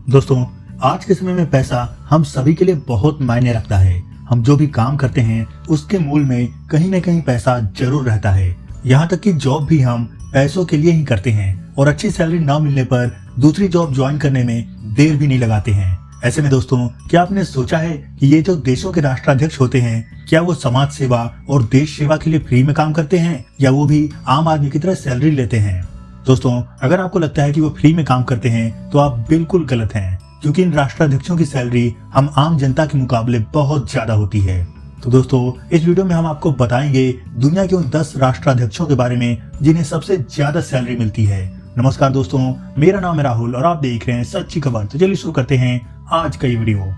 दोस्तों, आज के समय में पैसा हम सभी के लिए बहुत मायने रखता है। हम जो भी काम करते हैं उसके मूल में कहीं न कहीं पैसा जरूर रहता है। यहाँ तक कि जॉब भी हम पैसों के लिए ही करते हैं और अच्छी सैलरी न मिलने पर दूसरी जॉब ज्वाइन करने में देर भी नहीं लगाते हैं। ऐसे में दोस्तों, क्या आपने सोचा है कि ये जो देशों के राष्ट्राध्यक्ष होते हैं, क्या वो समाज सेवा और देश सेवा के लिए फ्री में काम करते हैं या वो भी आम आदमी की तरह सैलरी लेते हैं? दोस्तों, अगर आपको लगता है कि वो फ्री में काम करते हैं तो आप बिल्कुल गलत हैं, क्योंकि इन राष्ट्राध्यक्षों की सैलरी हम आम जनता के मुकाबले बहुत ज्यादा होती है। तो दोस्तों, इस वीडियो में हम आपको बताएंगे दुनिया के उन 10 राष्ट्राध्यक्षों के बारे में जिन्हें सबसे ज्यादा सैलरी मिलती है। नमस्कार दोस्तों, मेरा नाम है राहुल और आप देख रहे हैं सच्ची खबर। तो चलिए शुरू करते हैं आज का ये वीडियो।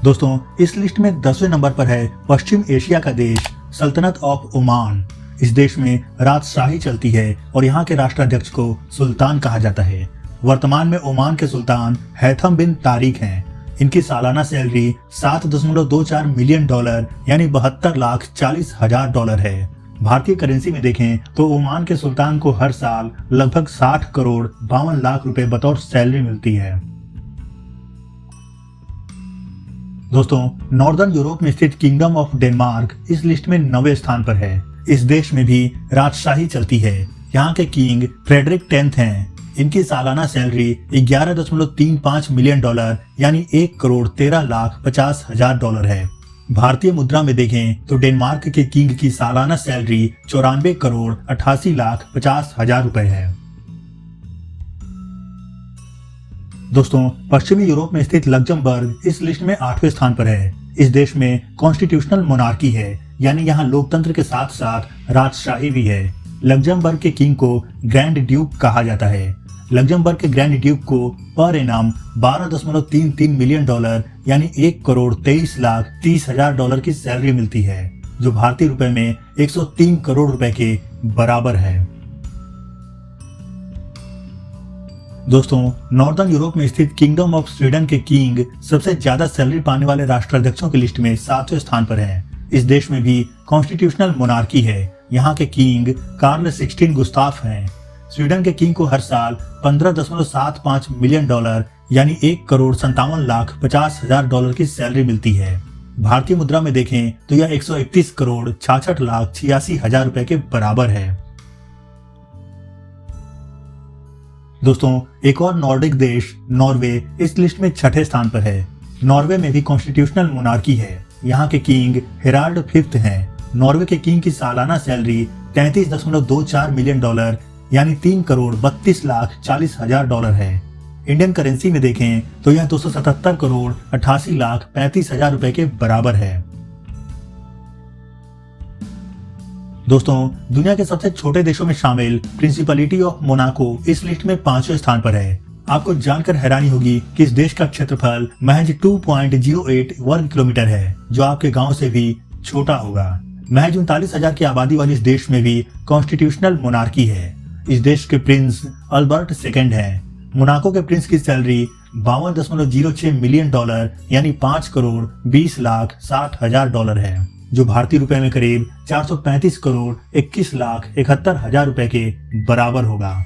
दोस्तों, इस लिस्ट में 10वें नंबर पर है पश्चिम एशिया का देश सल्तनत ऑफ ओमान। इस देश में राजशाही चलती है और यहाँ के राष्ट्राध्यक्ष को सुल्तान कहा जाता है। वर्तमान में ओमान के सुल्तान हैथम बिन तारिक हैं। इनकी सालाना सैलरी $7.24 मिलियन यानी 72,40,000 डॉलर है। भारतीय करेंसी में देखें तो ओमान के सुल्तान को हर साल लगभग 60 करोड़ 52 लाख रुपए बतौर सैलरी मिलती है। दोस्तों, नॉर्दर्न यूरोप में स्थित किंगडम ऑफ डेनमार्क इस लिस्ट में 9वें स्थान पर है। इस देश में भी राजशाही चलती है। यहाँ के किंग फ्रेडरिक 10th हैं। इनकी सालाना सैलरी $11.35 मिलियन यानी 1,13,50,000 डॉलर है। भारतीय मुद्रा में देखें तो डेनमार्क के किंग की सालाना सैलरी 94,88,50,000 रुपए है। दोस्तों, पश्चिमी यूरोप में स्थित लग्जमबर्ग इस लिस्ट में 8वें स्थान पर है। इस देश में कॉन्स्टिट्यूशनल मोनार्की है, यानी यहाँ लोकतंत्र के साथ साथ राजशाही भी है। लग्जमबर्ग के किंग को ग्रैंड ड्यूक कहा जाता है। लग्जमबर्ग के ग्रैंड ड्यूक को पर एनम $12.33 मिलियन यानी 1,23,30,000 डॉलर की सैलरी मिलती है, जो भारतीय रुपए में 103 करोड़ रुपए के बराबर है। दोस्तों, नॉर्दर्न यूरोप में स्थित किंगडम ऑफ स्वीडन के किंग सबसे ज्यादा सैलरी पाने वाले राष्ट्राध्यक्षों की लिस्ट में 7वें स्थान पर है। इस देश में भी कॉन्स्टिट्यूशनल मोनार्की है। यहाँ के किंग कार्ल 16 गुस्ताफ हैं। स्वीडन के किंग को हर साल $15.75 मिलियन यानी 1,57,50,000 डॉलर की सैलरी मिलती है। भारतीय मुद्रा में देखें तो यह 131,66,86,000 रुपए के बराबर है। दोस्तों, एक और नॉर्डिक देश नॉर्वे इस लिस्ट में 6ठे स्थान पर है। नॉर्वे में भी कॉन्स्टिट्यूशनल मोनार्की है। यहाँ के किंग हेराल्ड 5th हैं। नॉर्वे के किंग की सालाना सैलरी $33.24 मिलियन यानी 3,32,40,000 डॉलर है। इंडियन करेंसी में देखें तो यह 277,88,35,000 रुपए के बराबर है। दोस्तों, दुनिया के सबसे छोटे देशों में शामिल प्रिंसिपलिटी ऑफ मोनाको इस लिस्ट में 5वें स्थान पर है। आपको जानकर हैरानी होगी कि इस देश का क्षेत्रफल महज 2.08 वर्ग किलोमीटर है, जो आपके गांव से भी छोटा होगा। महज 39,000 की आबादी वाले इस देश में भी कॉन्स्टिट्यूशनल मोनार्की है। इस देश के प्रिंस अल्बर्ट 2nd हैं। मोनाको के प्रिंस की सैलरी $52.06 मिलियन यानी 5,20,60,000 डॉलर है, जो भारतीय रुपए में करीब 435,21,71,000 रुपए के बराबर होगा।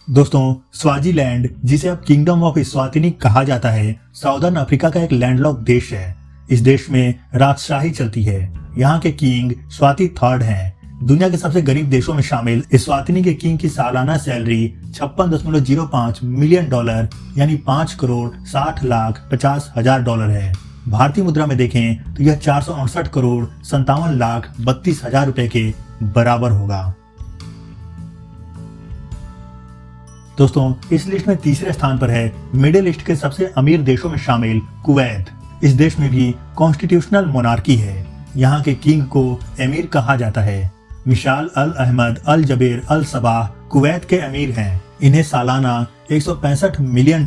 दोस्तों, स्वाजीलैंड, जिसे अब किंगडम ऑफ इस्वातिनी कहा जाता है, साउदर्न अफ्रीका का एक लैंडलॉक देश है। इस देश में राजशाही चलती है। यहाँ के किंग स्वाति 3rd हैं। दुनिया के सबसे गरीब देशों में शामिल इस्वातिनी के किंग की सालाना सैलरी $56.05 मिलियन यानी 5,60,50,000 डॉलर है। भारतीय मुद्रा में देखें तो यह 468,57,32,000 रुपए के बराबर होगा। दोस्तों, इस लिस्ट में 3रे स्थान पर है मिडिल ईस्ट के सबसे अमीर देशों में शामिल कुवैत। इस देश में भी कॉन्स्टिट्यूशनल मोनार्की है। यहाँ के किंग को एमीर कहा जाता है। मिशाल अल अहमद अल जबेर अल सबाह कुवैत के अमीर हैं। इन्हें सालाना $165 मिलियन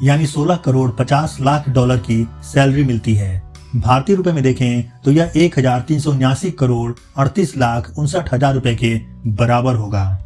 यानी 16,50,00,000 डॉलर की सैलरी मिलती है। भारतीय रुपए में देखें तो यह 1,379,38,59,000 रुपए के बराबर होगा।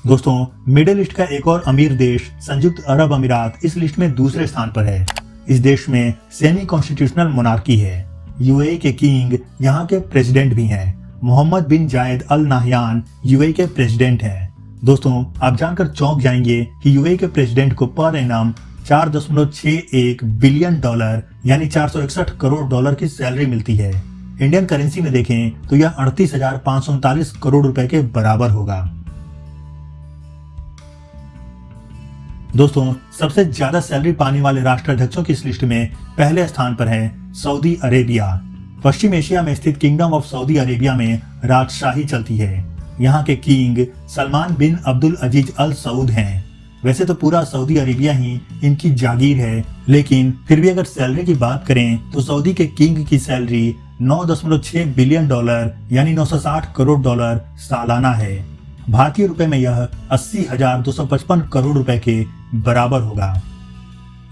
दोस्तों, मिडिल ईस्ट का एक और अमीर देश संयुक्त अरब अमीरात इस लिस्ट में दूसरे स्थान पर है। इस देश में सेमी कॉन्स्टिट्यूशनल मोनार्की है। यूएई के किंग यहाँ के प्रेसिडेंट भी हैं। मोहम्मद बिन जायद अल नाहयान यूएई के प्रेसिडेंट हैं। दोस्तों, आप जानकर चौंक जाएंगे कि यूएई के प्रेसिडेंट को पर एनम 4.61 बिलियन डॉलर यानी 461 करोड़ डॉलर की सैलरी मिलती है। इंडियन करेंसी में देखें तो यह 38,539 करोड़ रुपए के बराबर होगा। दोस्तों, सबसे ज्यादा सैलरी पाने वाले राष्ट्राध्यक्षों की इस लिस्ट में पहले स्थान पर है सऊदी अरेबिया। पश्चिम एशिया में स्थित किंगडम ऑफ सऊदी अरेबिया में राजशाही चलती है। यहाँ के किंग सलमान बिन अब्दुल अजीज अल सऊद हैं। वैसे तो पूरा सऊदी अरेबिया ही इनकी जागीर है, लेकिन फिर भी अगर सैलरी की बात करें तो सऊदी के किंग की सैलरी 9.6 बिलियन डॉलर यानी 960 करोड़ डॉलर सालाना है। भारतीय रुपए में यह 80,255 करोड़ रुपए के बराबर होगा।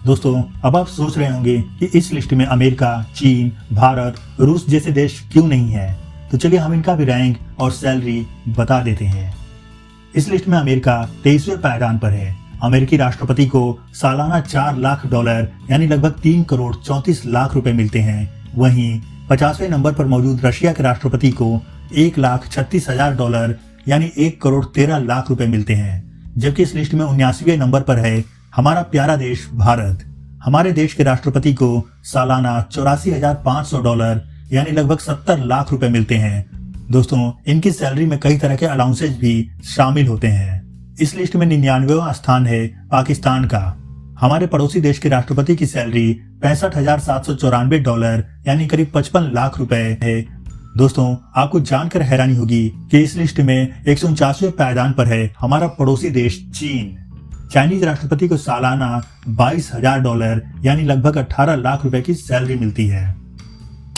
दोस्तों, अब आप सोच रहे होंगे कि इस लिस्ट में अमेरिका, चीन, भारत, रूस जैसे देश क्यों नहीं है। तो चलिए हम इनका भी रैंक और सैलरी बता देते हैं। इस लिस्ट में अमेरिका 23वें पायदान पर है। अमेरिकी राष्ट्रपति को सालाना 4 लाख डॉलर यानी लगभग 3 करोड़ 34 लाख रुपए मिलते हैं। वहीं 50वें नंबर पर मौजूद रशिया के राष्ट्रपति को 1,36,000 डॉलर यानी 1 करोड़ 13 लाख रुपए मिलते हैं। जबकि इस लिस्ट में 79वें नंबर पर है हमारा प्यारा देश भारत। हमारे देश के राष्ट्रपति को सालाना 84,500 डॉलर यानी लगभग 70 लाख रुपए मिलते हैं। दोस्तों, इनकी सैलरी में कई तरह के अलाउंसेज भी शामिल होते हैं। इस लिस्ट में 99वां स्थान है पाकिस्तान का। हमारे पड़ोसी देश के राष्ट्रपति की सैलरी 65,794 डॉलर यानी करीब 55 लाख रुपए है। दोस्तों, आपको जानकर हैरानी होगी कि इस लिस्ट में 149वें पायदान पर है हमारा पड़ोसी देश चीन। चाइनीज राष्ट्रपति को सालाना 22,000 डॉलर यानी लगभग 18 लाख रुपए की सैलरी मिलती है।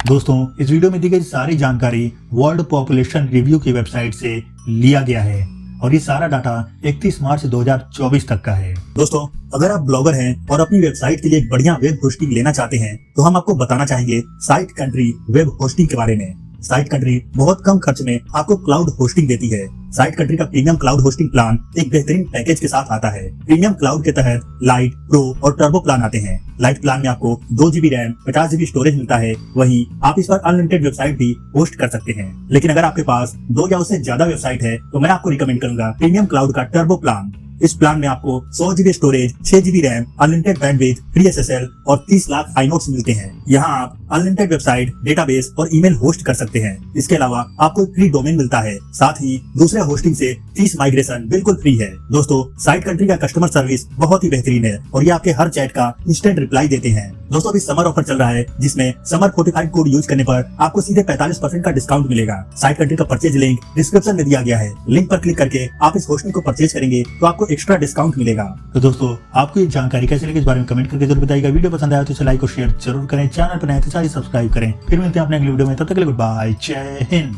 दोस्तों, इस वीडियो में दी गई सारी जानकारी वर्ल्ड पॉपुलेशन रिव्यू की वेबसाइट से लिया गया है और ये सारा डाटा 31 मार्च 2024 तक का है। दोस्तों, अगर आप ब्लॉगर हैं और अपनी वेबसाइट के लिए एक बढ़िया वेब होस्टिंग लेना चाहते हैं तो हम आपको बताना चाहेंगे साइट कंट्री वेब होस्टिंग के बारे में। साइट कंट्री बहुत कम खर्च में आपको क्लाउड होस्टिंग देती है। साइट कंट्री का प्रीमियम क्लाउड होस्टिंग प्लान एक बेहतरीन पैकेज के साथ आता है। प्रीमियम क्लाउड के तहत लाइट, प्रो और टर्बो प्लान आते हैं। लाइट प्लान में आपको 2 GB रैम, 50 GB स्टोरेज मिलता है। वहीं आप इस पर अनलिमिटेड वेबसाइट भी होस्ट कर सकते हैं। लेकिन अगर आपके पास 2 या उससे ज्यादा वेबसाइट है तो मैं आपको रिकमेंड करूंगा प्रीमियम क्लाउड का टर्बो प्लान। इस प्लान में आपको 100 GB storage, 6 GB RAM, unlimited bandwidth, free SSL और 30 लाख आईनोड्स मिलते हैं। यहाँ आप अनलिमिटेड वेबसाइट, डेटाबेस और ईमेल होस्ट कर सकते हैं। इसके अलावा आपको एक फ्री डोमेन मिलता है। साथ ही दूसरे होस्टिंग से 30 माइग्रेशन बिल्कुल फ्री है। दोस्तों, साइट कंट्री का कस्टमर सर्विस बहुत ही बेहतरीन है और ये आपके हर चैट का इंस्टेंट रिप्लाई देते हैं। दोस्तों, अभी समर ऑफर चल रहा है जिसमें समर 45 कोड यूज करने पर आपको सीधे 45% का डिस्काउंट मिलेगा। साइट कंट्री का परचेज लिंक डिस्क्रिप्शन में दिया गया है। लिंक पर क्लिक करके आप इस होस्टिंग को परचेज करेंगे तो आपको एक्स्ट्रा डिस्काउंट मिलेगा। तो दोस्तों, आपको ये जानकारी कैसे लगी इस बारे में कमेंट करके जरूर बताइएगा। वीडियो पसंद आया तो इसे लाइक और शेयर जरूर करें। चैनल पर नए तो सब्सक्राइब करें। फिर मिलते हैं अपने अगले वीडियो में। तब तक के लिए गुड बाय, जय हिंद।